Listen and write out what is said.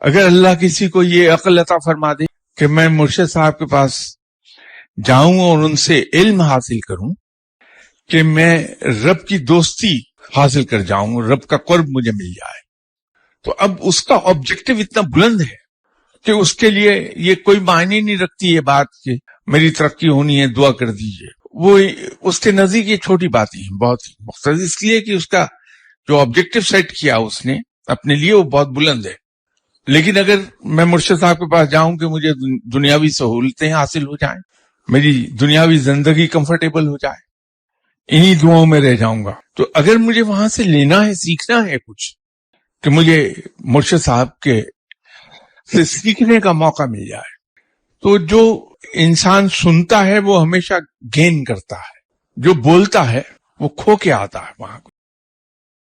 अगर अल्लाह किसी को ये अक्ल अता फरमा दे कि मैं मुर्शिद साहब के पास जाऊं और उनसे इल्म हासिल करूं, कि मैं रब की दोस्ती हासिल कर जाऊं, रब का कुर्ब मुझे मिल जाए, तो अब उसका ऑब्जेक्टिव इतना बुलंद है कि उसके लिए ये कोई मायने नहीं रखती ये बात कि मेरी तरक्की होनी है, दुआ कर दीजिए। वो उसके नजदीक ये छोटी बातें हैं, बहुत ही मुख्तसर, इसलिए कि उसका जो ऑब्जेक्टिव सेट किया उसने अपने लिए वो बहुत बुलंद है। लेकिन अगर मैं मुर्शिद साहब के पास जाऊं कि मुझे दुनियावी सहूलतें हासिल हो जाएं, मेरी दुनियावी जिंदगी कंफर्टेबल हो जाए, इन्हीं दुआओं में रह जाऊंगा, तो अगर मुझे वहां से लेना है, सीखना है कुछ, कि मुझे मुर्शिद साहब के से सीखने का मौका मिल जाए, तो जो इंसान सुनता है वो हमेशा गेन करता है, जो बोलता है वो खो के आता है वहां।